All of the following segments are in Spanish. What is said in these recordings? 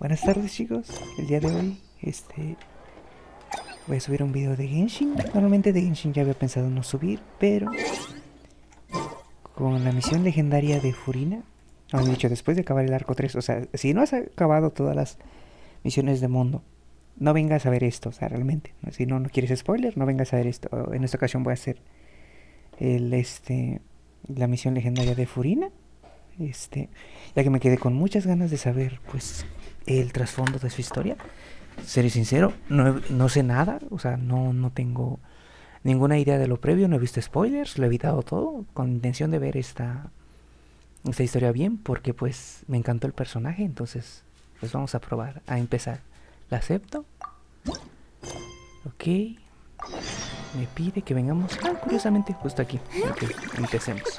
Buenas tardes, chicos. El día de hoy voy a subir un video de Genshin. Normalmente de Genshin ya había pensado no subir, pero con la misión legendaria de Furina, han dicho después de acabar el arco 3, o sea, si no has acabado todas las misiones de mundo, no vengas a ver esto, o sea, realmente. Si no quieres spoiler, no vengas a ver esto. En esta ocasión voy a hacer la misión legendaria de Furina. Ya que me quedé con muchas ganas de saber, pues, el trasfondo de su historia. Seré sincero, no sé nada, o sea, no tengo ninguna idea de lo previo, no he visto spoilers, lo he evitado todo, con intención de ver esta historia bien, porque pues me encantó el personaje, entonces pues vamos a probar, a empezar. La acepto. Ok. Me pide que vengamos, curiosamente, justo aquí. Ok, empecemos.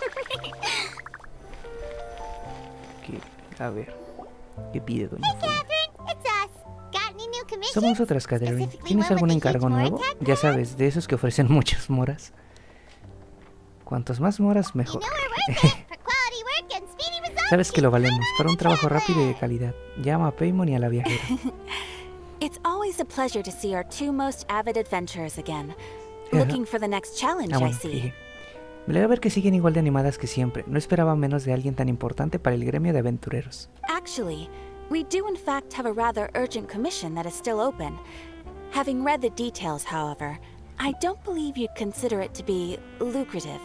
A ver, ¿qué pide doña Furina? Somos nosotras, Catherine. ¿Tienes algún encargo nuevo? Ya sabes, de esos que ofrecen muchas moras. Cuantos más moras, mejor. Sabes que lo valemos, para un trabajo rápido y de calidad. Llama a Paimon y a la viajera. It's always a pleasure to see our two most avid adventurers again. Looking for the next challenge, I see. Me alegra ver que siguen igual de animadas que siempre. No esperaba menos de alguien tan importante para el gremio de aventureros. Actually, we do in fact have a rather urgent commission that is still open. Having read the details, however, I don't believe you'd consider it to be lucrative.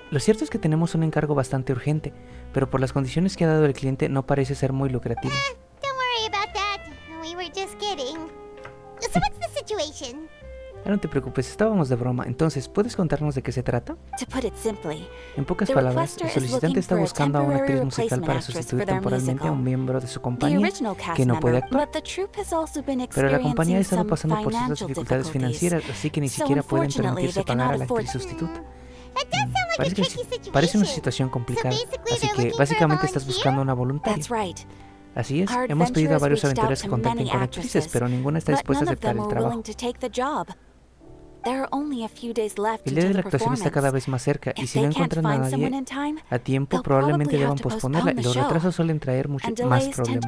Lo cierto es que tenemos un encargo bastante urgente, pero por las condiciones que ha dado el cliente no parece ser muy lucrativo. Don't worry about that. We were just kidding. So what's the situation? No te preocupes, estábamos de broma. Entonces, ¿puedes contarnos de qué se trata? To put it simply, En pocas palabras, el solicitante está buscando a una actriz musical para sustituir temporalmente a un miembro de su compañía que no puede actuar. Pero la compañía ha estado pasando por ciertas dificultades financieras, así que ni siquiera pueden permitirse pagar a la actriz sustituta. Parece una situación complicada, así que básicamente estás buscando una voluntaria. Así es, hemos pedido a varios aventureros que contacten con actrices, pero ninguna está dispuesta a aceptar el trabajo. El día de la actuación está cada vez más cerca y si no encuentran a nadie a tiempo, probablemente deban posponerla y los retrasos suelen traer mucho más problemas.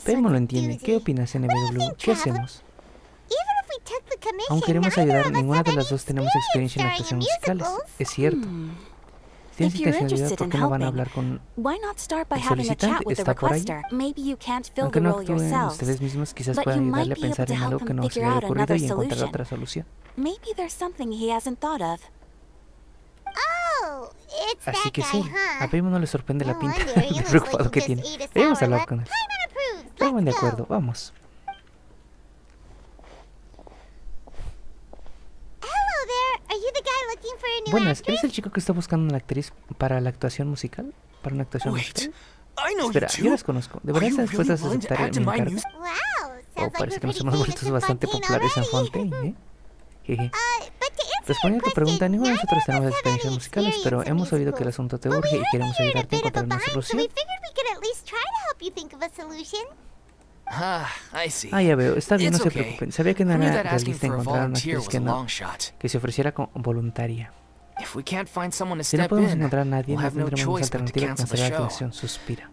Paimon lo entiende. ¿Qué opinas, NBW? ¿Qué hacemos? Aún queremos ayudar, ninguna de las dos tenemos experiencia en actuaciones musicales. Es cierto. ¿Tienes intencionalidad? ¿Por qué no van a hablar con el solicitante? ¿Está por ahí? Aunque no actúen ustedes mismos, quizás puedan ayudarle a pensar en algo que no se le haya ocurrido y encontrar otra solución. Así que sí, a Paimon no le sorprende la pinta de preocupado que tiene. Debemos hablar con él. Estamos de acuerdo, vamos. Buenas, ¿eres el chico que está buscando una actriz para la actuación musical? ¿Para una actuación musical? Espera, yo las conozco. ¿De verdad estás dispuesta a aceptar mi encargo? Oh, parece que nos hemos vuelto bastante populares en Fontaine, ¿eh? Jeje. Respondiendo a tu pregunta, ninguno de nosotros tenemos experiencias musicales, pero hemos oído que el asunto te urge y queremos ayudarte a encontrar una solución. Ya veo, está bien, no se preocupen. Sabía que no era realista encontrar a una actriz que se ofreciera como voluntaria. Si no podemos encontrar a nadie, no tendremos alternativa que cancelar la actuación, suspira.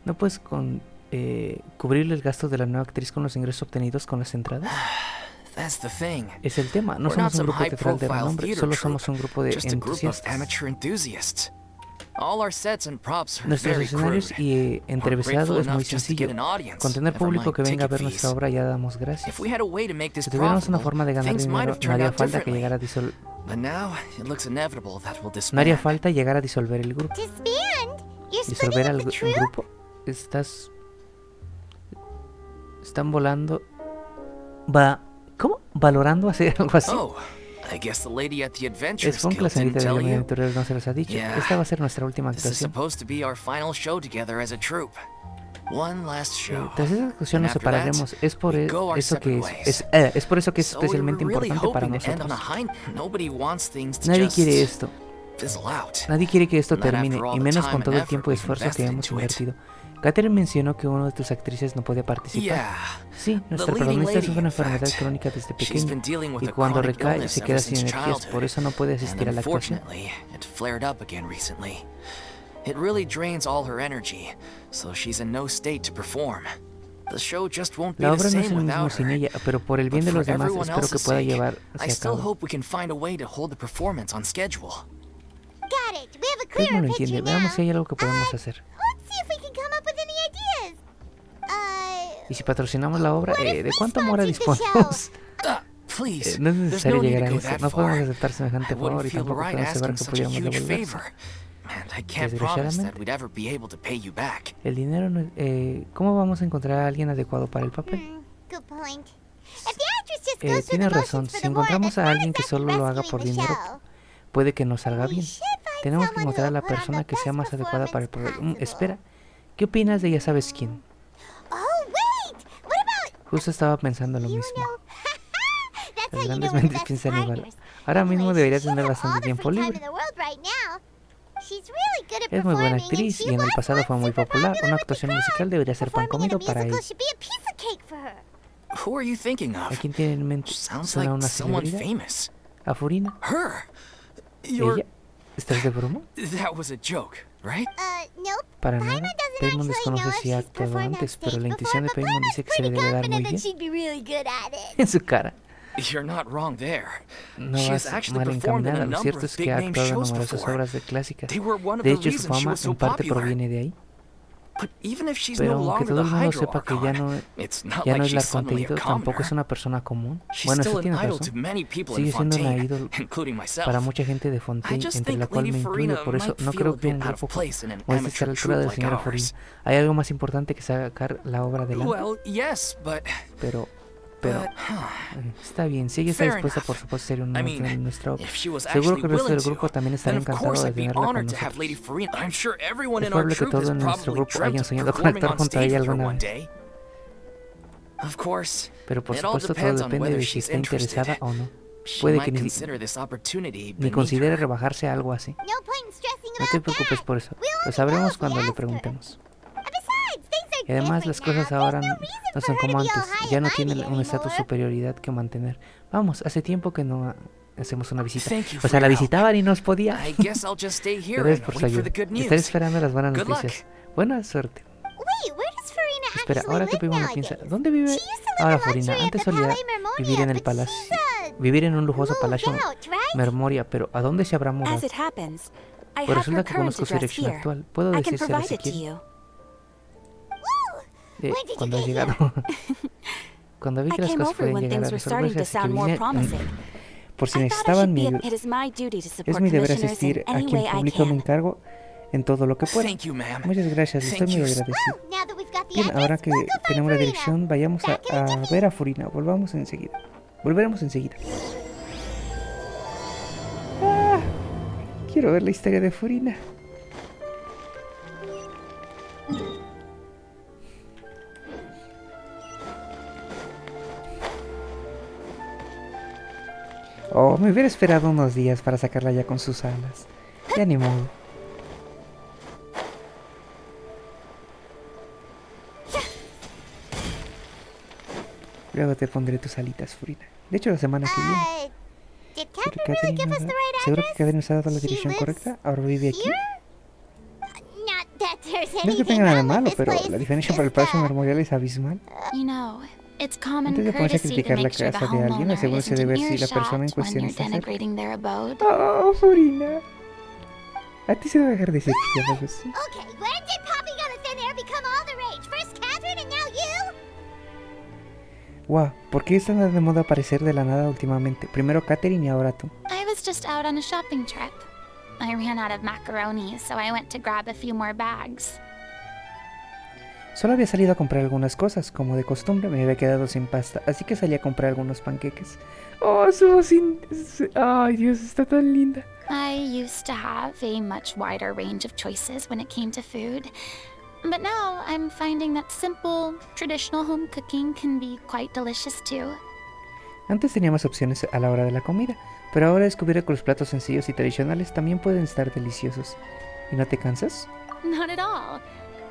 ¿No puedes cubrir el gasto de la nueva actriz con los ingresos obtenidos con las entradas? Es el tema, no somos un grupo teatral de renombre, solo somos un grupo de entusiastas. Nuestros escenarios y entrevistado es muy sencillo. Con tener público que venga a ver nuestra obra ya damos gracias. Si tuviéramos una forma de ganar dinero, no haría falta que llegara a disolver. No haría falta llegar a disolver el grupo. ¿Disolver al grupo? Están volando. ¿Cómo? ¿Valorando hacer algo así? Es que la señorita de la aventurera no se los ha dicho. Esta va a ser nuestra última actuación. Tras esa actuación nos separaremos. Es por eso que es especialmente importante para nosotros. Nadie quiere esto. Nadie quiere que esto termine, y menos con todo el tiempo y esfuerzo que hemos invertido. Catherine mencionó que una de tus actrices no podía participar. Sí, nuestra protagonista sufre una enfermedad crónica desde pequeña y cuando recae se queda sin energías, por eso no puede asistir a la actuación. It really drains all her energy, so she's in no state to perform. The show just won't be La the obra no es same lo mismo without sin her. ella, pero por el bien But de for los demás everyone espero que else's pueda sake, I llevarse a still cabo. hope we can find a way to hold the performance on schedule. Got it. We have a Creo que clearer lo picture entiende. now. Veamos si hay algo que podemos hacer. Let's see if we can come up with any ideas. Y si patrocinamos la obra, what if ¿de we cuánto amor sponsored the disponemos? Please, No es there's necesario no need llegar to a go eso. that No podemos far. aceptar semejante I favor wouldn't y feel tampoco right podemos asegurar asking que such a pudiéramos huge devolverse. favor. And I can't promise that we'd ever be able to pay you back. El dinero no es... ¿Cómo vamos a encontrar a alguien adecuado para el papel? Good point. If the actress just goes through the Tienes motions razón. for Si the war, encontramos that's a not alguien que exactly solo lo haga por rescuing the dinero, show. puede que nos salga We bien. should find Tenemos que someone encontrar a who la will put on persona the que sea best más adecuada para el papel. performance Espera, possible. ¿qué opinas de ya sabes quién? Oh, wait! What about Justo estaba pensando lo you mismo. know? That's how Las you grandes know we're mentes best piensan igual. partners. Ahora mismo Anyways, deberías she tener has bastante all the tiempo free time libre. in the world right now. She's really good at Es muy buena performing, and actriz she y en el was pasado fue once muy super popular. popular Una with the actuación crowd. musical debería ser pan Performing in a comido para musical ella. should be a piece of cake for her. Who are you thinking ¿A of? quién tiene en mente? Sounds ¿Suena like una someone celebridad? famous. ¿A Furina? Her? You're... ¿Ella? ¿Estás de broma? That was a joke, right? Nope. Para Paimon nada. doesn't Paimon actually desconoce know if si ha she's actuado performed on antes, pero stage la intuición de before, but Paimon dice que se le pretty debe dar muy confident that bien. she'd be really good at it. En su cara. You're not wrong there. No She vas has actually mal performed in a encaminada. Lo number cierto of es que big ha name actuado en shows numerosas before. obras de clásicas. They were one of De the hecho, su reasons she fama was so en parte popular. proviene de ahí. But even if she's Pero no aunque longer todo the el mundo Hydro sepa que ya Archon, no, it's not ya like no es la she's suddenly a Arconte tampoco commoner. es una persona común. She's Bueno, still eso an tienes idol to razón. many people in Sigue siendo una Fontaine, ídol including myself. para mucha gente de I Fontaine, just entre think la cual Lady me Furina incluyo. Por eso might no feel creo a que un bit out of grupo place in an como este esté a amateur la altura de troupe la like señora Furina. ours. ¿Hay algo más importante que sacar la obra adelante? Well, yes, but Pero está bien, si ella está Fair dispuesta, enough. por supuesto, sería un I honor mean, en nuestra obra. if she was Seguro actually que el resto willing del grupo to, también then estaría of encantado course de I'd be tenerla con honored to have nosotros. Lady Furina. I'm sure everyone Es in our probable que troupe has todos en nuestro probably grupo hayan dreamt of soñado con performing actuar on junto a stage ella with her alguna one vez. day. Of course, Pero por it all supuesto todo depends on depende whether de si she's está interesada interested. o no. She Puede que might ni consider this opportunity ni beneath considere her. rebajarse a algo así. No point in stressing No te about preocupes that. por eso. We'll Lo only sabremos know if we cuando le ask her. preguntemos. Besides, things are Y además las different cosas now. ahora There's no no reason son for her como to be all antes. high Ya and no tiene mighty un estatus anymore. superioridad que mantener. Vamos, hace tiempo que no hacemos una visita. Thank you O for sea, la your help. visitaban y nos podía. I guess I'll just stay here Gracias and por su wait for ayuda. the good Estaré news. esperando las buenas Good luck. noticias. Buena suerte. Wait, where does Furina Espera, actually ahora que live Paimon lo nowadays? piensa, ¿dónde vive She used to live ahora in Furina? luxury at Antes the solía Palais Mermoria, vivir en el but palacio, she's, vivir en un lujoso moved palacio out, right? Mermoria, pero ¿a dónde se habrá mudado? As it happens, I Pues have resulta her que current conozco su address dirección here. actual. Puedo I can decírsela si provide it to quiere. you. When did you Cuando has get llegado. here? Cuando vi I que las came cosas over podían when llegar a things were starting resolverse, to así que sound more vine promising. por si I thought I necesitaban should mi be ayuda. it is my duty to Es support mi deber commissioners in asistir a any quien way I público me can. encargo en todo lo que pueda. Thank you, ma'am. Muchas gracias, estoy Thank muy you. agradecido. Now that we've got the Bien, ahora address, que we'll go find tenemos la Furina. dirección, vayamos a Back in a jiffy. ver a Furina. Volvamos enseguida. Volveremos enseguida. Ah, quiero ver la historia de Furina. Oh, me hubiera esperado unos días para sacarla ya con sus alas. Ya ni modo. Luego te pondré tus alitas, Furina. De hecho, la semana que viene. Did Pero Catherine really give us the right ¿Seguro que address? Catherine nos ha dado la She dirección lives correcta? ¿Ahora vive aquí? Here? Not that there's No es que anything tenga nada de wrong with malo, this pero place, la it's diferencia para el just, Palacio Memorial es abismal. You know, it's common Antes de ponerse a courtesy to criticar la make sure the casa de alguien, homeowner asegúrese de isn't ver in si la persona en earshot when cuestión you're está cerca. denigrating their abode. Oh, Furina. A ti se va a dejar decir que algo así. Okay, when did Poppy Got a Thin Air become all the rage? First Catherine and now you? Guau, ¿por qué está de moda aparecer de la nada últimamente? Primero Catherine y ahora tú. I was just out on a shopping trip. I ran out of macaroni, so I went to grab a few more bags. Solo había salido a comprar algunas cosas, como de costumbre me había quedado sin pasta, así que salí a comprar algunos panqueques. Oh, su voz Ay, Dios, está tan linda. I used to have a much wider range of choices when it came to food. But now I'm finding that simple, traditional home cooking can be quite delicious too. Antes tenía más opciones a la hora de la comida, pero ahora he descubierto que los platos sencillos y tradicionales también pueden estar deliciosos. ¿Y no te cansas? Not at all.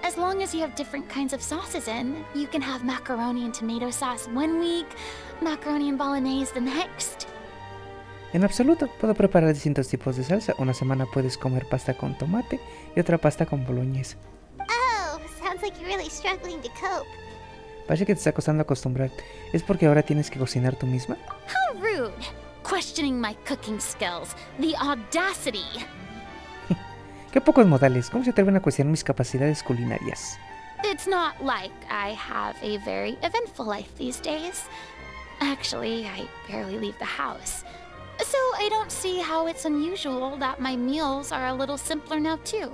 As long as you have different kinds of sauces in, you can have macaroni and tomato sauce one week, macaroni and bolognese the next. En absoluto, puedo preparar distintos tipos de salsa. Una semana puedes comer pasta con tomate y otra pasta con boloñesa. Oh, sounds like you're really struggling to cope. Parece que te está costando acostumbrar. ¿Es porque ahora tienes que cocinar tú misma? How rude! Questioning my cooking skills. The audacity! Qué pocos modales. ¿Cómo se atreven a cuestionar mis capacidades culinarias? It's not like I have a very eventful life these days. Actually, I barely leave the house. So I don't see how it's unusual that my meals are a little simpler now too.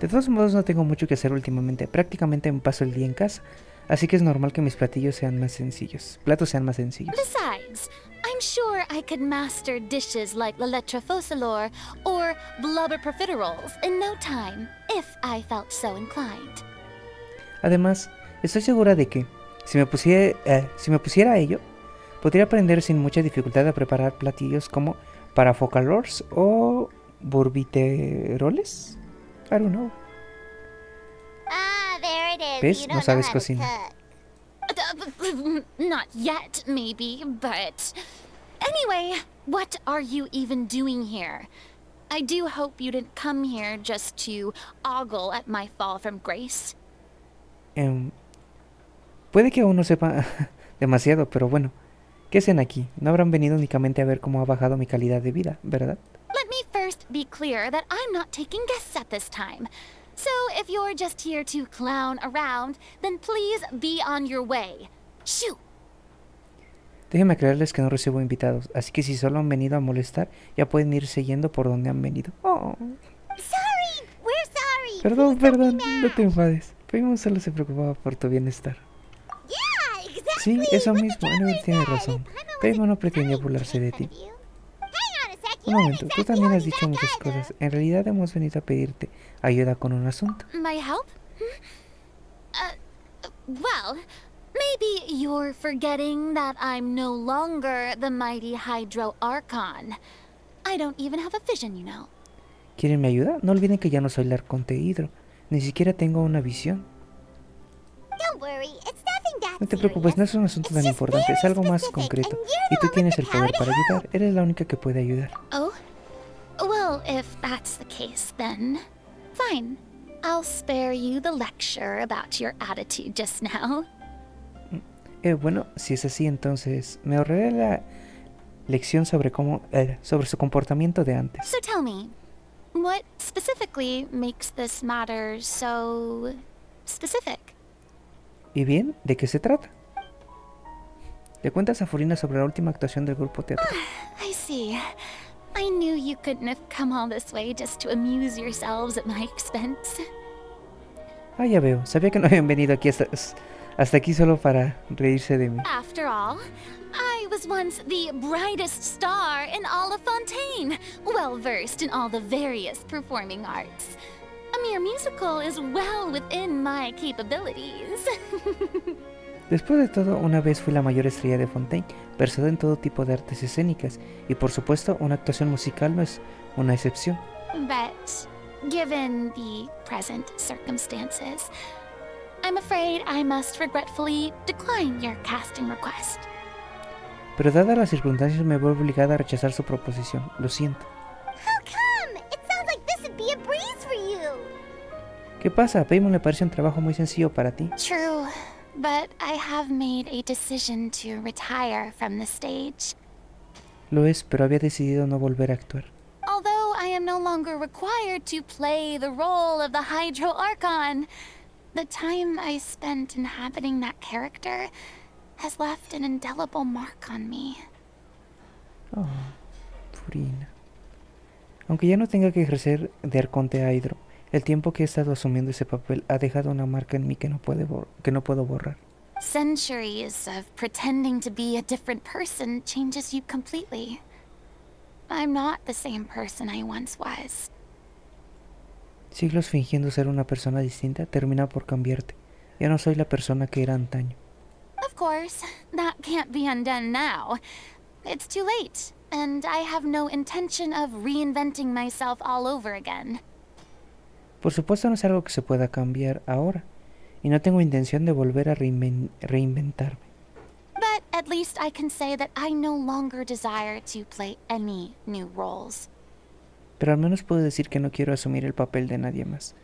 De todos modos, no tengo mucho que hacer últimamente. Prácticamente me paso el día en casa. Así que es normal que mis platos sean más sencillos. Besides, I'm sure I could master dishes like la letra fosilor or blubber profiteroles in no time, if I felt so inclined. Además, estoy segura de que, si me pusiera a ello, podría aprender sin mucha dificultad a preparar platillos como parafocalors o burbiteroles. I don't know. Ah, there it is. ¿Ves? You No don't know sabes how to cocinar. cook. Not yet, maybe, but... Anyway, what are you even doing here? I do hope you didn't come here just to ogle at my fall from grace. Puede que aún no sepa demasiado, pero bueno. ¿Qué hacen aquí? No habrán venido únicamente a ver cómo ha bajado mi calidad de vida, ¿verdad? Let me first be clear that I'm not taking guests at this time. So if you're just here to clown around, then please be on your way. Shoo! Déjenme aclararles que no recibo invitados, así que si solo han venido a molestar, ya pueden irse yendo por donde han venido. Oh. Sorry, we're sorry. Perdón, Please don't perdón, be mad. no te enfades. Primo solo se preocupaba por tu bienestar. Yeah, exactly. Sí, eso what the mismo, driver Annabelle tiene said. razón. Paimon Primo wasn't no pretendía trying to burlarse de make ti. fun of you. Hang on a sec, you Un weren't momento, tú exactly también has holding dicho back muchas either. cosas. En realidad hemos venido a pedirte ayuda con un asunto. My help? Well, maybe you're forgetting that I'm no longer the mighty Hydro Archon. I don't even have a vision, you know. ¿Quieren mi ayuda? No olviden que ya no soy el arconte hidro. Ni siquiera tengo una visión. Don't worry, it's nothing that No te preocupes, no es un asunto tan importante, es algo más concreto. Y tú tienes el poder para ayudar, eres la única que puede ayudar. Oh? Well, if that's the case, then fine. I'll spare you the lecture about your attitude just now. Bueno, si es así, entonces me ahorraré la lección sobre sobre su comportamiento de antes. So tell me, what specifically makes this matter so specific? ¿Y bien? ¿De qué se trata? Le cuentas a Furina sobre la última actuación del grupo teatral. I see. I knew you couldn't have come all this way just to amuse yourselves at my expense. Ah, ya veo. Sabía que no habían venido aquí hasta aquí solo para reírse de mí. After all, I was once the brightest star in all of Fontaine, well versed in all the various performing arts. A mere musical is well within my capabilities. Después de todo, una vez fui la mayor estrella de Fontaine, versada en todo tipo de artes escénicas, y por supuesto, una actuación musical no es una excepción. But given the present circumstances, I'm afraid I must regretfully decline your casting request. Pero dadas las circunstancias me veo obligada a rechazar su proposición. Lo siento. How come? It sounds like this would be a breeze for you. ¿Qué pasa? A Paimon le parece un trabajo muy sencillo para ti. True, but I have made a decision to retire from the stage. Lo es, pero había decidido no volver a actuar. Although I am no longer required to play the role of the Hydro Archon, the time I spent inhabiting that character has left an indelible mark on me. Oh, Furina. Aunque ya no tenga que ejercer de arconte a Hydro, el tiempo que he estado asumiendo ese papel ha dejado una marca en mí que no puedo borrar. Centuries of pretending to be a different person changes you completely. I'm not the same person I once was. Siglos fingiendo ser una persona distinta termina por cambiarte. Ya no soy la persona que era antaño. Of course, that can't be undone now. It's too late, and I have no intention of reinventing myself all over again. Por supuesto no es algo que se pueda cambiar ahora, y no tengo intención de volver a reinventarme. But at At least I can say that I no longer desire to play any new roles. Pero al menos puedo decir que no quiero asumir el papel de nadie más.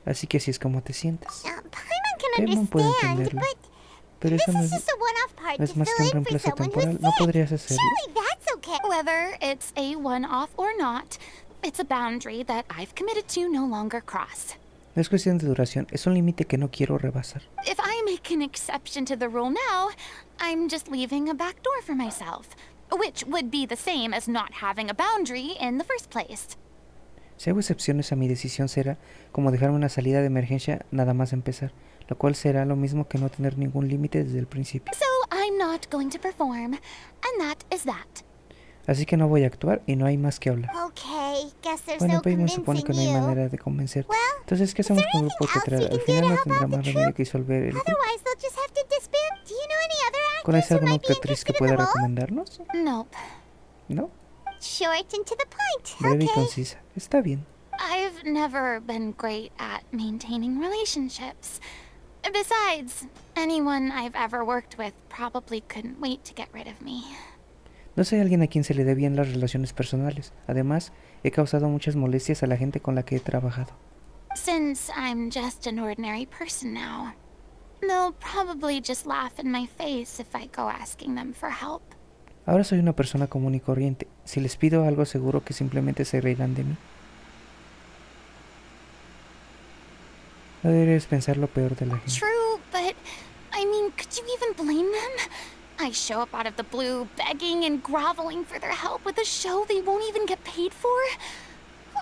Así que así es como te sientes. Paimon can Paimon puede understand, entenderlo. but Pero eso this no is es, just a one-off part no to es más que fill un in for reemplazo someone who's temporal. ¿No sick. podrías hacerlo? Surely that's okay. Whether it's a one-off or not, it's a boundary that I've committed to no longer cross. No es cuestión de duración, es un límite que no quiero rebasar. If I make an exception to the rule now, I'm just leaving a back door for myself, which would be the same as not having a boundary in the first place. Si hago excepciones a mi decisión será como dejarme una salida de emergencia nada más empezar, lo cual será lo mismo que no tener ningún límite desde el principio. So I'm not going to perform, and that is that. Así que no voy a actuar y no hay más que hablar. Okay, guess there's Bueno, no Paimon supone que no hay convincing you. manera de convencer. Well, Entonces, ¿qué is hacemos there con el anything grupo else teatral? we Al can do final to no help tendrá out the más remedio troupe? que disolver el grupo. Otherwise, they'll just have to disband. Do you know any other ¿Conoces actors who alguna might be otra actriz que interested in pueda the role? recomendarnos? Nope. ¿No? Short and to the point. Breve y Okay. concisa. Está bien. I've never been great at maintaining relationships. Besides, anyone I've ever worked with probably couldn't wait to get rid of me. No soy alguien a quien se le dé bien las relaciones personales. Además, he causado muchas molestias a la gente con la que he trabajado. Since I'm just an ordinary person now, they'll probably just laugh in my face if I go asking them for help. Ahora soy una persona común y corriente. Si les pido algo, seguro que simplemente se reirán de mí. No deberías pensar lo peor de la gente. True, but I mean, could you even blame them? I show up out of the blue, begging and groveling for their help with a show they won't even get paid for?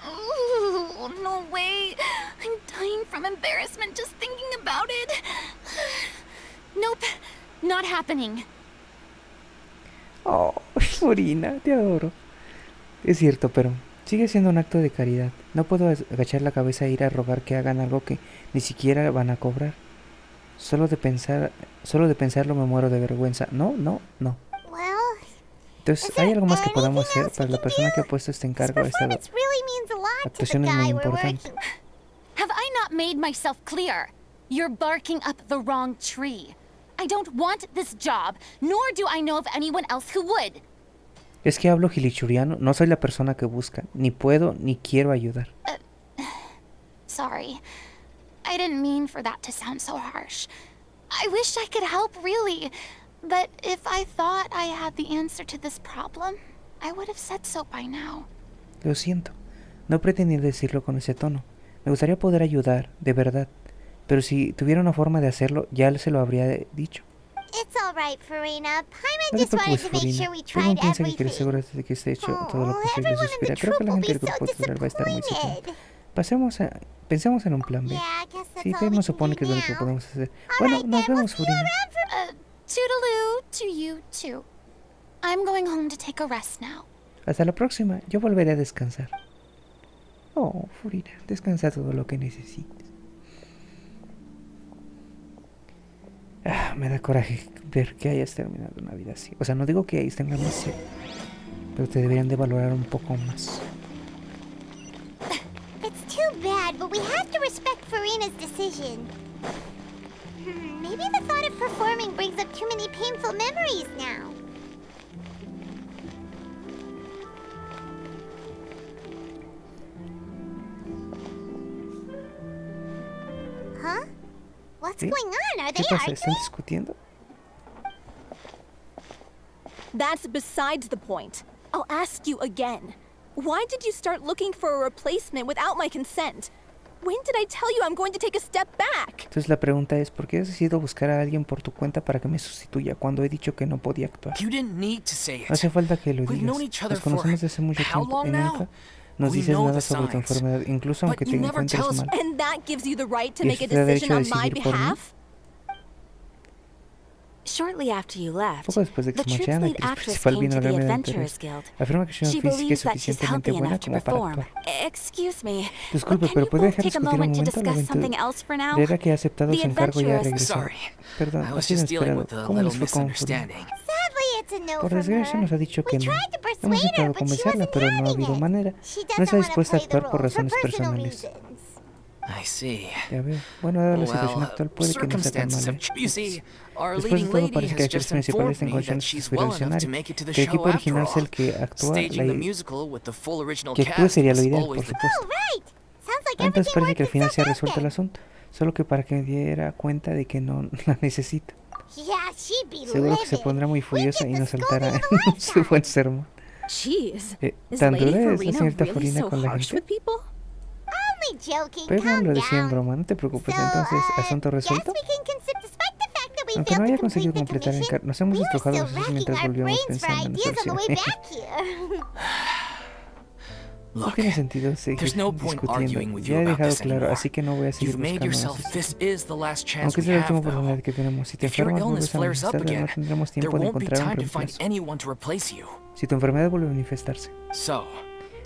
Ooh, no way. I'm dying from embarrassment just thinking about it. Nope, not happening. Oh, Furina, te adoro. Es cierto, pero sigue siendo un acto de caridad. No puedo agachar la cabeza e ir a rogar que hagan algo que ni siquiera van a cobrar. Solo de pensarlo me muero de vergüenza. No. Well, Entonces, ¿hay algo más que podamos hacer para la persona que ha puesto este this encargo? Esta performance really means a lot to the actuación es muy guy we're importante. working. Have I not made myself clear? You're barking up the wrong tree. I don't want this job, nor do I know of anyone else who would. Es que hablo gilichuriano, no soy la persona que busca, ni puedo ni quiero ayudar. Sorry. I didn't mean for that to sound so harsh. I wish I could help, really. But if I thought I had the answer to this problem, I would have said so by now. Lo siento, no pretendí decirlo con ese tono. Me gustaría poder ayudar, de verdad. Pero si tuviera una forma de hacerlo, ya se lo habría dicho. It's all right, Furina. Paimon No te just wanted preocupes, to make Furina. sure we Paimon tried piensa que quiere everything. asegurarse de que esté hecho todo lo Oh, posible. everyone in Suspira. the Creo que troupe la will gente be del so grupo teatral va a estar muy disappointed. Pensemos en un plan B. Yeah, I guess that's Sí, all Paimon we supone que can es do lo que now. podemos hacer. All Bueno, right, nos then, we'll vemos, see you Furina. around for Toodaloo to you, too. I'm going home to take a rest now. Hasta la próxima, yo volveré a descansar. Oh, Furina, descansa todo lo que necesites. Me da coraje ver que hayas terminado una vida así. O sea, no digo que hayas tenido misión, pero te deberían de valorar un poco más. It's too bad, but we have to respect Furina's decision. Maybe the thought of performing brings up too many painful memories now. Huh? What's ¿Sí? going on? Are ¿Qué they pasa? ¿Están arguing? discutiendo? That's besides the point. I'll ask you again. Why did you start looking for a replacement without my consent? When did I tell you I'm going to take a step back? Entonces la pregunta es, ¿por qué has decidido buscar a alguien por tu cuenta para que me sustituya cuando he dicho que no podía actuar? You didn't need to say No hace it. falta que lo We've digas. known each other Nos conocemos for desde hace mucho how tiempo long y now? nunca nos We dices know nada the sobre tu signs. enfermedad, incluso But aunque te you never encuentres tell us- mal. And that gives you the right to ¿Y make a eso te da derecho decision a on my decidir por mí? behalf? Shortly after you left, Poco después de que the se troupe's marcharan, la lead actriz actress principal came vino a to the hablarme de Adventurers interés. Guild. Afirma que soy She una física believes that she's suficientemente healthy buena enough to como para perform. actuar. Excuse me, Disculpe, but can pero you ¿puede both dejar take a discutir un moment to momento? La discuss something else for now? aventurera que ha aceptado The su encargo ya adventurous- regresó. Sorry. Perdón, I ha was sido just dealing inesperado. with a ¿Cómo little les fue con Furina? misunderstanding. Sadly, it's a no Por from desgracia her. nos ha dicho que We no. tried to Hemos persuade her, intentado but she convencerla, wasn't pero no ha having habido it. manera. She No doesn't está want to dispuesta a play the actuar por role for razones personal personales. reasons. I see. Ya veo. Bueno, dada la situación Well, actual puede que no sea tan circumstances mala. have You see, our Después de leading todo, lady parece que la has actriz just principal informed está en me that condiciones she's de well enough to escenario, make it to the que el show equipo after original es all. el que actúa, Staging the musical with the full original que actúe cast sería lo was ideal, always por the supuesto. Oh, right. Sounds like Entonces everything parece que al worked final se ha itself out resuelto el then. asunto, solo que para que me diera cuenta de que no la necesita. Yeah, she'd be Seguro que se livid. pondrá muy We'd furiosa get y the nos scolding saltará of a en su lifetime. buen sermón. Jeez. Is ¿Tan Lady dura es la Furina señorita really Furina so con la harsh gente? with people? Only joking, Paimon calm lo decía en down. broma, no te preocupes. So, Entonces, ¿asunto guess resuelto? we can consider, despite the fact that we Aunque no failed haya to conseguido complete the completar el commission, nos hemos we were estrujado still los sesos racking mientras our volvíamos brains for pensando en ideas on the way soluciones. back here. No Look, tiene sentido seguir there's no point discutiendo. arguing with you Ya he about dejado this claro, anymore. así que no voy a seguir You've made buscando más yourself esto. this is the last chance Aunque es we la have, última though. oportunidad que tenemos. Si te If your enfermas, illness vuelves a flares up manifestarte, no again, tendremos there tiempo de won't be encontrar un time to find reemplazo. anyone to replace you. Si tu enfermedad vuelve a manifestarse. So,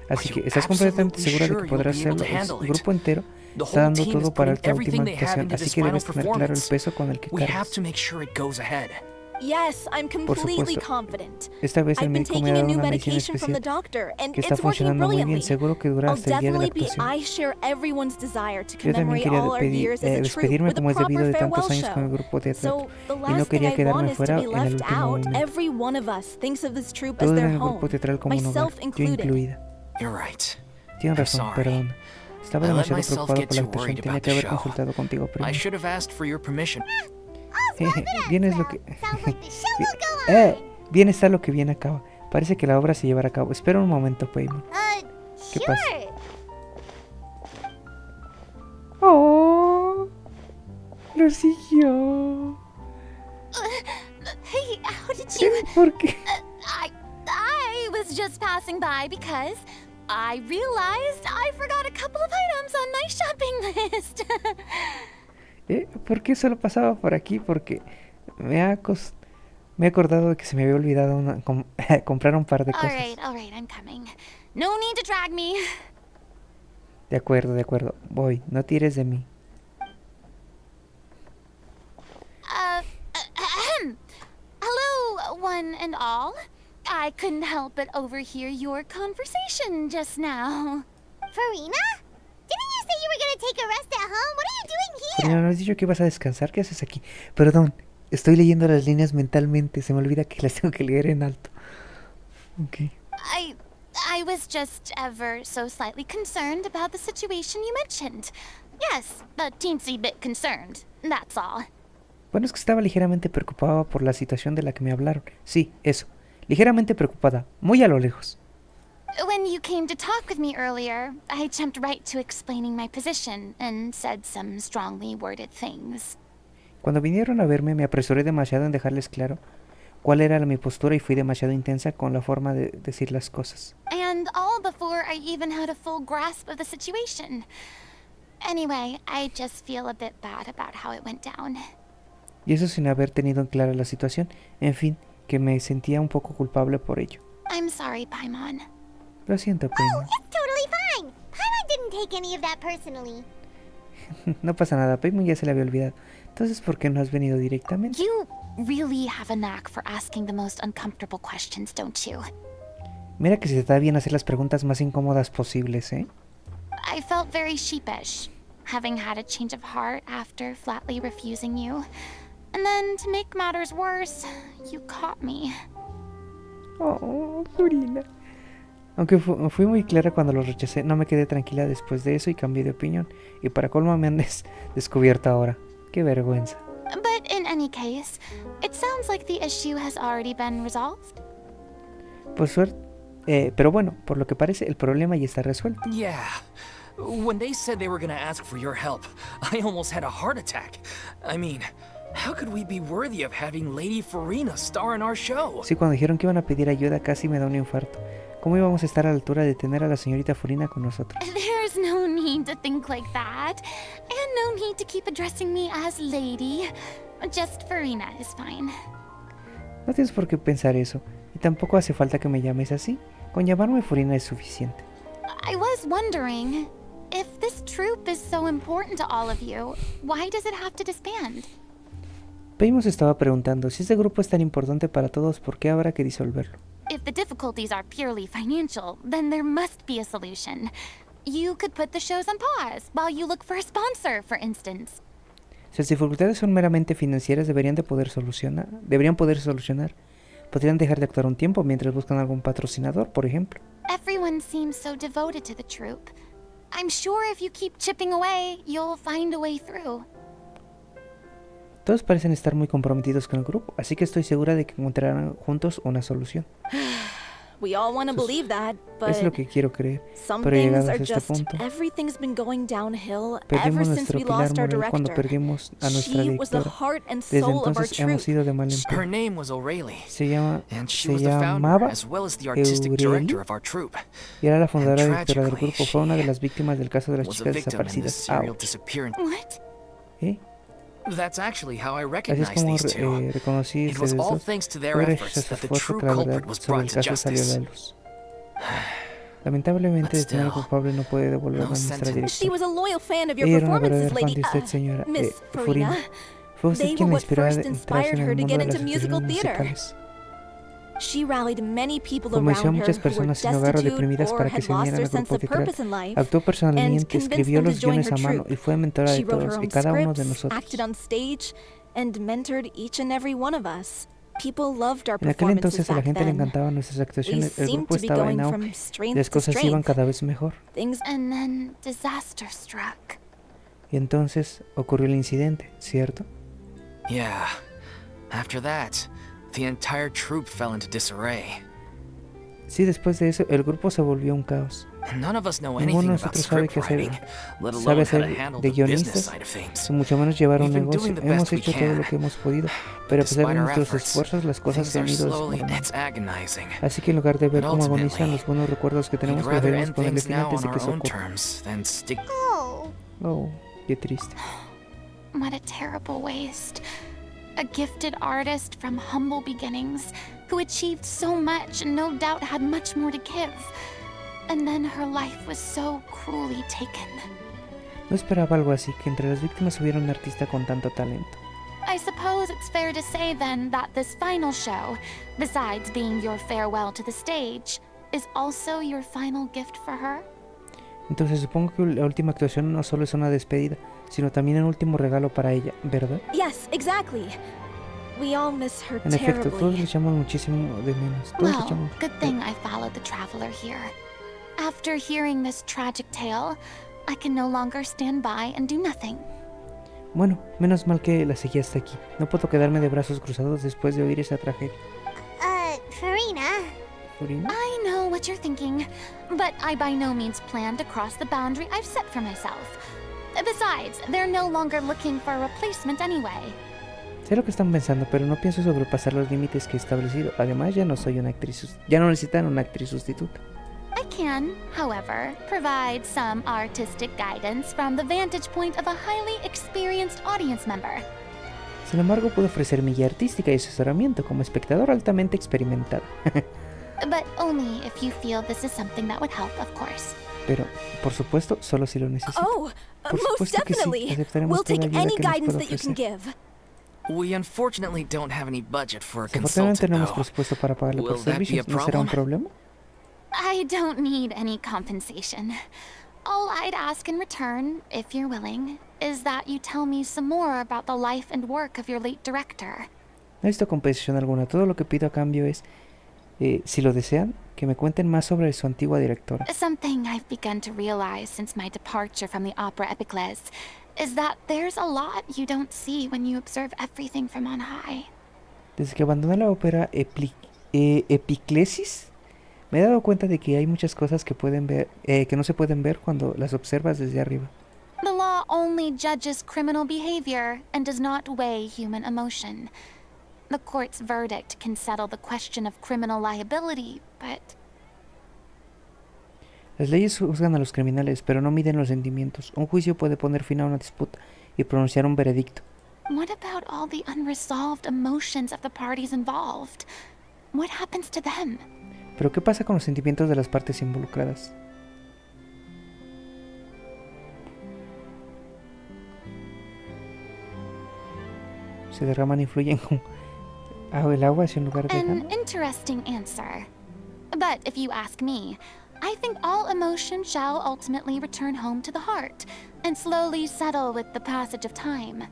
Así are que, you ¿estás completamente absolutely segura de sure que you'll podrás be able hacerlo? to El handle it? grupo entero The está whole dando team is todo para putting esta última everything they have actuación, into así this que final debes tener claro el performance. peso con el que We have cargas. to make sure it goes ahead. Yes, I'm completely supuesto. confident. Esta vez el I've been médico me taking ha a dado new una medicina medication from the especial doctor, and que está it's working funcionando muy bien. brilliantly. Seguro que dura I'll hasta el día de la definitely be. actuación. I share everyone's desire to Yo también commemorate quería all our years as a troupe despedirme with a como es debido proper de tantos farewell años con el show. grupo teatral So the y no last thing quería I want quedarme is to fuera be en el left último out. momento. Every one of us thinks of this troupe as Todos their ven el home, grupo teatral como un hogar, myself yo included. incluida. You're right. Tienes I'm razón, sorry. perdón. Estaba I let demasiado myself preocupado get por la too actuación, worried tenía about que the haber show. consultado contigo I primero. should have asked for your permission. Bien es lo que... Sounds like the show will go on. Bien está lo que bien acaba. Parece que la obra se llevará a cabo. Espera un momento, Paimon. ¿Qué pasa? Sure. ¡Oh! Lo siguió. Hey, how did you... ¿Por qué? I was just passing by because I realized I forgot a couple of items on my shopping list. ¿Por qué solo pasaba por aquí? Porque me he acordado de que se me había olvidado comprar un par de cosas. All right, I'm coming. No need to drag me. De acuerdo. Voy, no tires de mí. Hello, one and all. I couldn't help but overhear your conversation just now. Furina? Didn't you say you were gonna take a rest at home? What are you doing Pero here? ¿no has dicho que vas a descansar? ¿Qué haces aquí? Perdón, estoy leyendo las líneas mentalmente. Se me olvida que las tengo que leer en alto. Ok. I was just ever so slightly concerned about the situation you mentioned. Yes, a teensy bit concerned, that's all. Bueno, es que estaba ligeramente preocupada por la situación de la que me hablaron. Sí, eso. Ligeramente preocupada. Muy a lo lejos. When you came to talk with me earlier, I jumped right to explaining my position and said some strongly worded things. Cuando vinieron a verme, me apresuré demasiado en dejarles claro cuál era mi postura y fui demasiado intensa con la forma de decir las cosas. And all before I even had a full grasp of the situation. Anyway, I just feel a bit bad about how it went down. Y eso sin haber tenido en clara la situación. En fin, que me sentía un poco culpable por ello. I'm sorry, Paimon. Lo siento, Oh, Paimon. it's totally fine. Paimon didn't take any of that personally. No pasa nada, Paimon ya se le había olvidado. Entonces, ¿por qué no has venido directamente? You really have a knack for asking the most uncomfortable questions, don't you? Mira que se te da bien hacer las preguntas más incómodas posibles, ¿eh? I felt very sheepish, having had a change of heart after flatly refusing you. And then, to make matters worse, you caught me. Oh, Furina. Aunque fui muy clara cuando lo rechacé, no me quedé tranquila después de eso y cambié de opinión. Y para colmo me han descubierto ahora. ¡Qué vergüenza! But in any case, it sounds like the issue has already been resolved. Por suerte, pero bueno, por lo que parece, el problema ya está resuelto. Yeah. When they said they were gonna ask for your help, I almost had a heart attack. I mean, how could we be worthy of having Lady Furina star in our show? Sí, cuando dijeron que iban a pedir ayuda, casi me da un infarto. ¿Cómo íbamos a estar a la altura de tener a la señorita Furina con nosotros? There's no need to think like that. And no need to keep addressing me as lady. Just Furina is fine. No tienes por qué pensar eso. Y tampoco hace falta que me llames así. Con llamarme Furina es suficiente. I was wondering, if this troupe is so important to all of you, why does it have to disband? Paimon estaba preguntando, si este grupo es tan importante para todos, ¿por qué habrá que disolverlo? If the difficulties are purely financial, then there must be a solution. You could put the shows on pause while you look for a sponsor, for instance. Si las dificultades son meramente financieras, deberían poder solucionar. Podrían dejar de actuar un tiempo mientras buscan algún patrocinador, por ejemplo. Everyone seems so devoted to the troupe. I'm sure if you keep chipping away, you'll find a way through. Todos parecen estar muy comprometidos con el grupo, así que estoy segura de que encontrarán juntos una solución. We all want to believe that, but Es lo que quiero creer, some pero things llegados a are este just punto, everything's been going downhill ever perdimos since nuestro we pilar lost our moral cuando director. perdimos a nuestra She was the directora. heart and Desde soul of our entonces hemos troupe. ido de mal en Her peor. name was O'Reilly, Se and she was the founder llamaba as well as the artistic Eureli director of our troupe. y era la fundadora y And directora del tragically, grupo. Fue una de she las víctimas del caso de las Was a chicas victim in this desaparecidas. serial Ouch. disappearance. What? ¿Eh? That's actually how I Así es recognized como these two. reconocí It was ustedes all dos. thanks to their Fue efforts gracias a that su the esfuerzo true que la culprit verdad was sobre brought el to caso salió a justice. la luz. Lamentablemente, But el señor still, culpable no puede devolver no a nuestra sentence. She directora. was a loyal fan of your Ella era una performances, verdadera fan lady. de usted, señora Miss Furina. Furina. Fue usted They quien were la what inspiró a first entrarse inspired en her el to mundo get de las into musical actuaciones theater. musicales. She rallied many people Convenció a around her muchas who were personas sin hogar o destitute deprimidas or para que had se lost unieran their al sense grupo of teatral. purpose in life, Actuó and personalmente, convinced escribió them to los join guiones her a mano troupe. y fue mentora de She wrote her todos y own cada uno de scripts, nosotros. acted on stage, and mentored each and every one of us. People loved our En aquel performances entonces a la back gente le then. encantaban nuestras We actuaciones, el seemed grupo to be estaba en going auge from y strength las to cosas iban strength. cada vez mejor. Things And then disaster struck. Y entonces ocurrió el incidente, ¿cierto? Yeah. After that, the entire troupe fell into disarray. Sí, después de eso, el grupo se volvió un caos. None of us know Ninguno de anything about nosotros sabe script qué hacer, writing, let sabe alone how to hacer handle de the business guionistas, side of things. y mucho menos llevar un We've been negocio. doing the Hemos best we hecho todo lo can. que hemos podido, pero a pesar Despite de our nuestros efforts, esfuerzos, las cosas things se han are ido slowly, desmoronando. it's agonizing. Así que en lugar de ver But cómo agonizan ultimately, los buenos recuerdos que We'd tenemos, rather preferimos end ponerle things fin now antes de on que our eso own ocurra. terms than stick. Oh. Oh, qué triste. What a terrible waste. A gifted artist from humble beginnings who achieved so much and no doubt had much more to give. And then her life was so cruelly taken. No esperaba algo así, que entre las víctimas hubiera un artista con tanto talento. I suppose it's fair to say then that this final show, besides being your farewell to the stage, is also your final gift for her? Entonces supongo que la última actuación no solo es una despedida, sino también un último regalo para ella, ¿verdad? Yes, exactly. We all miss her En efecto, todos le terribly. echamos muchísimo de menos. Todos le Well, echamos... good thing I followed the traveler here. After hearing this tragic tale, I can no longer stand by and do nothing. Bueno, menos mal que la seguí hasta aquí. No puedo quedarme de brazos cruzados después de oír esa tragedia. Furina. Furina, I know what you're thinking, but I by no means plan to cross the boundary I've set for myself. Besides, they're no longer looking for a replacement anyway. sé lo que están pensando, pero no pienso sobrepasar los límites que he establecido. Además, ya no soy una actriz... Ya no necesitan una actriz sustituta. I can, however, provide some artistic guidance from the vantage point of a highly experienced audience member. Sin embargo, puedo ofrecer mi guía artística y asesoramiento como espectador altamente experimentado. But only if you feel this is something that would help, of course. Pero, por supuesto, solo si lo necesito. Oh, Por most supuesto que sí, definitely. aceptaremos We'll toda take ayuda any que nos guidance pueda that you can ofrecer. give. We unfortunately don't have any budget for a Desafortunadamente consultant, tenemos though. presupuesto para pagarle por Will that be a servicios. ¿No será un problema? I don't need any compensation. All I'd ask in return, if you're willing, is that you tell me some more about the life and work of your late director. No necesito compensación alguna. Todo lo que pido a cambio es, si lo desean, que me cuenten más sobre su antigua directora. Something I've begun to realize since my departure from the opera Epicles is that there's a lot you don't see when you observe everything from on high. Desde que abandoné la ópera Epiclesis, me he dado cuenta de que hay muchas cosas que pueden ver, que no se pueden ver cuando las observas desde arriba. The law only judges criminal behavior and does not weigh human emotion. The court's verdict can settle the question of criminal liability, but Las leyes juzgan a los criminales, pero no miden los sentimientos. Un juicio puede poner fin a una disputa y pronunciar un veredicto. what about all the unresolved emotions of the parties involved? What happens to them? Pero ¿qué pasa con los sentimientos de las partes involucradas? Se derraman y fluyen como el agua hacia un lugar An lejano. interesting answer. But if you ask me, I think all emotion shall ultimately return home to the heart and slowly settle with the passage of time.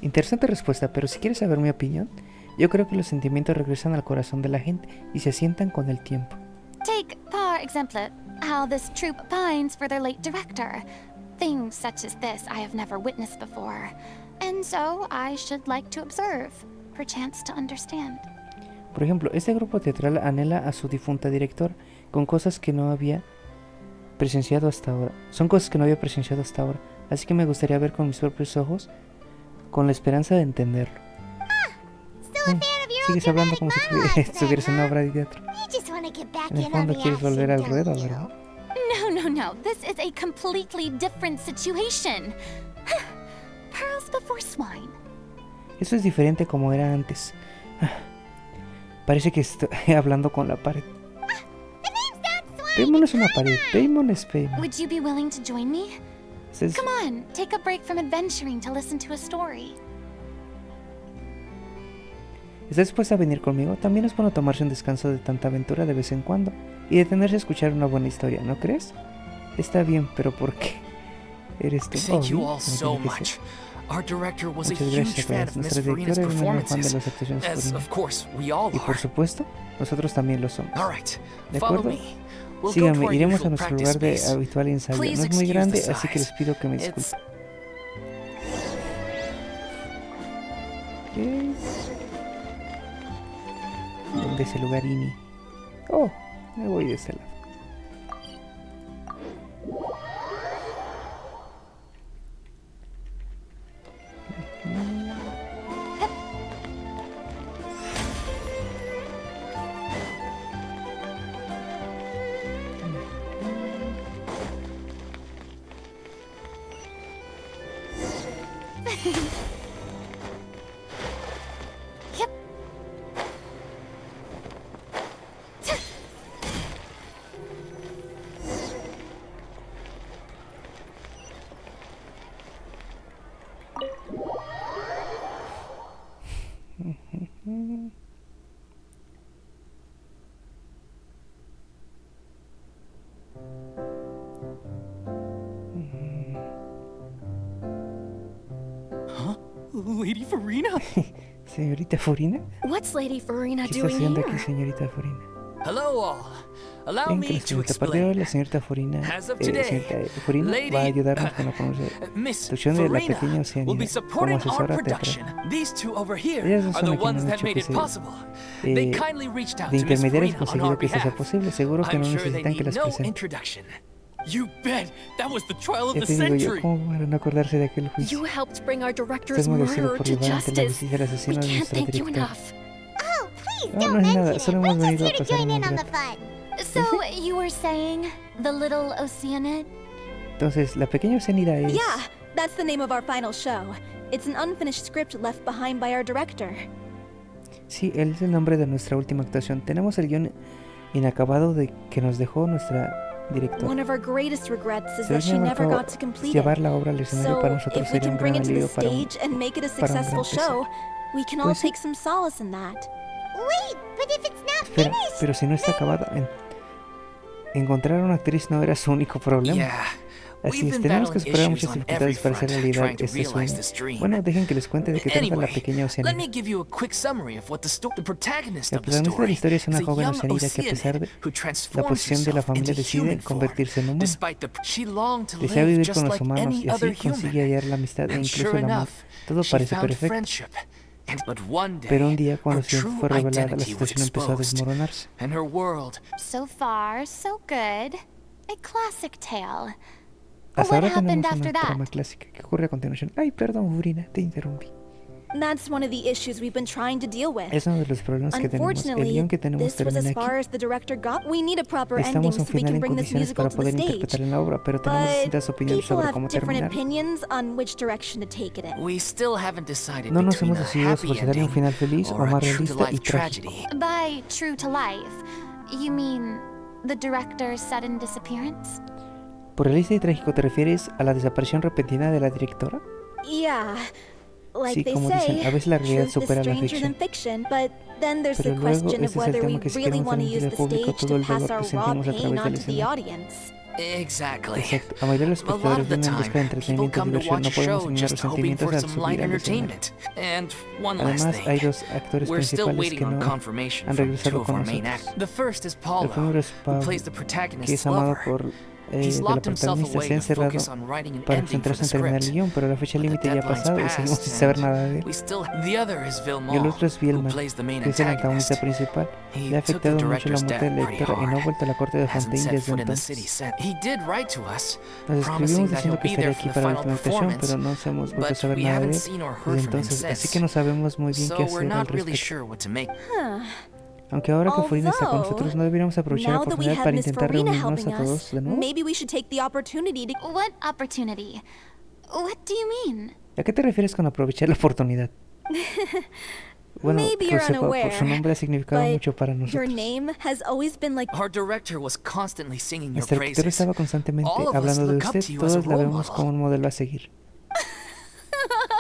Interesante respuesta, pero si quieres saber mi opinión, yo creo que los sentimientos regresan al corazón de la gente y se asientan con el tiempo. Take, par exemple, how this troupe pines for their late director. Things such as this I have never witnessed before, and so I should like to observe, perchance to understand. Por ejemplo, este grupo teatral anhela a su difunta directora con cosas que no había presenciado hasta ahora. Son cosas que no había presenciado hasta ahora, así que me gustaría ver con mis propios ojos, con la esperanza de entenderlo. Sigues hablando como si estuvieras en una obra de teatro. En el fondo quieres volver al ruedo, ¿verdad? No. This is a completely different situation. Pearls before swine. Eso es diferente como era antes. Parece que estoy hablando con la pared. Paimon es una pared. Paimon es Paimon. Would you be willing to join me? Come on, take a break from adventuring to listen to a story. ¿Estás dispuesta a venir conmigo? También es bueno tomarse un descanso de tanta aventura de vez en cuando y detenerse a escuchar una buena historia, ¿no crees? Está bien, pero ¿por qué? ¿Eres tú? Thank you all so much. Our director was a huge fan of Miss Furina's performances, as of course we all y por are. supuesto, nosotros también lo somos. All right, ¿De follow acuerdo? me. We'll go to Síganme, our iremos a usual nuestro practice lugar de space. habitual ensayo. Please No es muy excuse grande, the así que les size. pido que me It's- disculpen. ¿Qué? ¿Dónde es el lugar, Ini? Oh, me voy de este lado. Yep. Huh? Lady Furina? Señorita Furina, What's Lady Furina ¿qué está doing haciendo here? aquí, señorita Furina? Hello all. Allow Bien, me que to a partir de hoy la explain. señorita Furina, As of today, señorita Furina Lady va a ayudarnos con la Miss traducción de la Furina pequeña will Oceanía be como supporting our asesora production. teatral. These two over here Ellas dos are the son ones quienes han that hecho made que it se, possible. They kindly reached out de to Miss intermediarios Furina on conseguido our que esto sea behalf. posible. Seguro que I'm no sure they necesitan que need las no presente. introduction. You bet. That was the trial of Ya the te digo yo, century. ¿cómo van a no acordarse de aquel You juicio? helped bring our director's Estás merecido murderer por to llevar ante la justice. justicia al We asesino de can't nuestra thank you directora. Oh, enough. please No, don't no es nada, mention solo it. hemos We're venido a just here to pasar join un in buen on the rato. fun. So you were saying the little Oceanid? Entonces, la pequeña Oceanida es... Yeah, that's the name of our final show. It's an unfinished script left behind by our director. Sí, él es el nombre de nuestra última actuación. Tenemos el guión inacabado de que nos dejó nuestra directora. One of our greatest regrets is Si that she hubiera never marcado got to complete llevar it. la obra al escenario So, para nosotros if we sería can un bring gran it to the alivio para un... stage and make it a para un gran successful pesar. show, we can all Pues sí. take some solace in that. Wait, but if it's not Espera, finished, pero si no está acabada... Encontrar a una actriz no era su único problema. Yeah. Así We've es, been tenemos que battling superar issues muchas on every dificultades para hacer front, realidad trying to este realize sueño. this dream. Bueno, dejen que les cuente de qué trata la Anyway, pequeña let Oceanida. me give you a quick summary of what the protagonist La of the protagonista de la story historia es una is a joven young Oceanida que a pesar de Oceanid who la transforms posición de la herself familia into decide human form. convertirse en humano. Despite she longed to Desea live vivir just con los like humanos any y other así consigue human. hallar la amistad e And incluso sure el amor. enough, Todo she parece found perfecto. friendship. But one day, Pero un día, cuando her su true fue revelada, la identity was situación empezó a exposed, desmoronarse. and her world So far, so good. A classic tale. Hasta What ahora happened tenemos after una that? trama clásica. ¿Qué ocurre a continuación? Ay, perdón, Furina, te interrumpí. That's one of the issues we've been trying to deal with. Es uno de los problemas que tenemos. El Unfortunately, guión que tenemos this was termina as aquí. far as the director got. We need a proper ending Estamos so un we final can en bring this condiciones musical para to the poder stage. interpretar en la obra, pero tenemos But distintas opiniones people sobre have cómo different terminar. opinions on which direction to take it in. we still haven't decided No nos between hemos a decidido happy si darle un ending final feliz o or a más true realista to y life trágico. tragedy. By true to life, you mean the director's sudden disappearance? ¿Por realista y trágico te refieres a la desaparición repentina de la directora? Yeah. Like Sí, they como dicen, say, a veces la realidad truth is supera la stranger than ficción. fiction, but then there's the Pero luego, question of ese es el whether we tema que si really queremos want to use transmitir the al público stage todo to el pass dolor our que raw sentimos a pain través del onto the escenario. audience. Exactly. Exacto, la mayoría de los A lot espectadores of the vienen en time, busca de people entretenimiento y come to diversión. watch No a podemos show ignorar just los hoping sentimientos for al some subir light al escenario. entertainment. And one last Además, hay thing. dos actores We're still principales waiting que on no confirmation han from regresado two of con our main nosotros. actors. The first is El Paulo, primero es who Pablo, plays the que protagonist's es amado lover. por He's de la locked himself protagonista. away Se ha to encerrado focus on writing an para ending for centrarse the en terminar el script. guión, pero la fecha But the límite ya ha deadline's pasado y seguimos passed, sin saber and nada de él. we still. The other is Y el Villemot, otro es who Vilma, plays the main que es el antagonista antagonist. principal. He Le ha took the afectado mucho la director's muerte death de la pretty lectora y no ha hard. vuelto a la corte de Hasn't Fontaine set desde foot in the city entonces. set. He did write to us, Nos promising escribimos that diciendo he'll que be estaría there aquí for the para la final última actuación, performance, pero no hemos vuelto a but saber we nada de haven't él seen or desde heard from him entonces, así since. que no sabemos muy bien qué So we're hacer al not really respecto. sure what to make. Aunque ahora que Furina está con Although, nosotros, no deberíamos aprovechar la now that we oportunidad have para Miss intentar Furina reunirnos helping a todos us, de nuevo. maybe we should take the opportunity to... What opportunity? What do you mean? ¿A qué te refieres con aprovechar la oportunidad? Bueno, Maybe que you're sepa, unaware, su nombre ha significado but mucho para your nosotros. name has always been like... Our director was constantly singing your Nuestro director praises. estaba constantemente All of us hablando de look up usted, to you as a todos la role vemos model. como un modelo a seguir.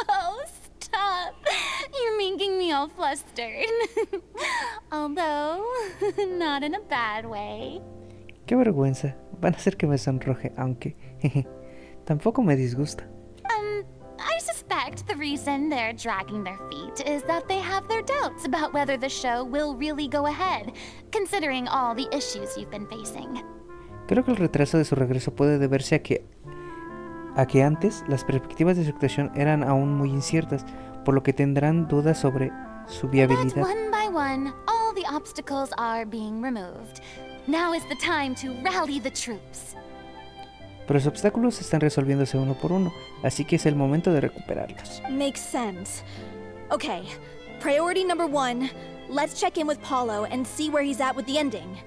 Oh, stop. You're making me all flustered. Although, not in a bad way. Qué vergüenza, van a hacer que me sonroje, aunque tampoco me disgusta. I suspect the reason they're dragging their feet is that they have their doubts about whether the show will really go ahead, considering all the issues you've been facing. Creo que el retraso de su regreso puede deberse a que antes las perspectivas de su actuación eran aún muy inciertas, por lo que tendrán dudas sobre su But viabilidad. one by one, all the obstacles are being removed. Now is the time to rally the troops. Pero los obstáculos están resolviéndose uno por uno, así que es el momento de recuperarlos. Makes sense. Okay, priority number 1. Let's check in with Paulo and see where he's at with the ending.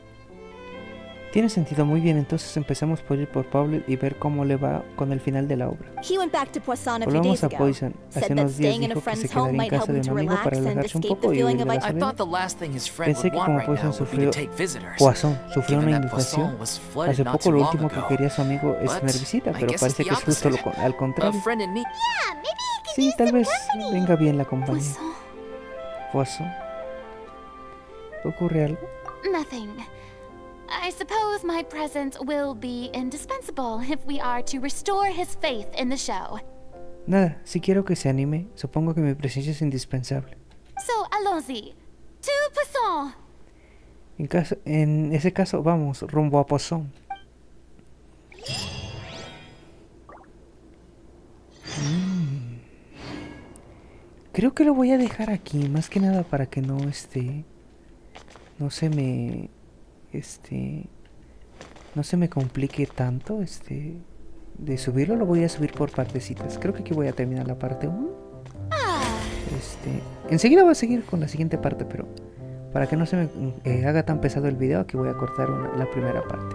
Tiene sentido, muy bien, entonces empezamos por ir por Pablo y ver cómo le va con el final de la obra. He went back to Poisson a few Volvamos days a ago. Poison. Hace Said that unos días staying in a dijo que se friend's home quedaría en might help casa him de to un amigo para relax and relajarse un escape poco the y feeling huir of de la I soledad. thought the last thing his friend Pensé would que want como right now Poison would be to sufrió take visitors. Poisson sufrió Given una that Poisson inundación was flooded hace not poco, too lo long último que ago. quería su amigo es But tener visita, I pero guess parece it's que the es justo opposite. al A contrario. friend in need. Yeah, maybe he could Sí, use tal some vez company. venga bien la compañía. Poisson? Poisson. ¿Ocurre algo? Nothing. I suppose my presence will be indispensable if we are to restore his faith in the show. Nada, si quiero que se anime, supongo que mi presencia es indispensable. So, allons-y. To Poisson! En ese caso, vamos, rumbo a Poisson. Creo que lo voy a dejar aquí, más que nada para que no no se me no se me complique tanto de subirlo. Lo voy a subir por partecitas. Creo que aquí voy a terminar la parte 1. Enseguida voy a seguir con la siguiente parte, pero para que no se me haga tan pesado el video, aquí voy a cortar la primera parte.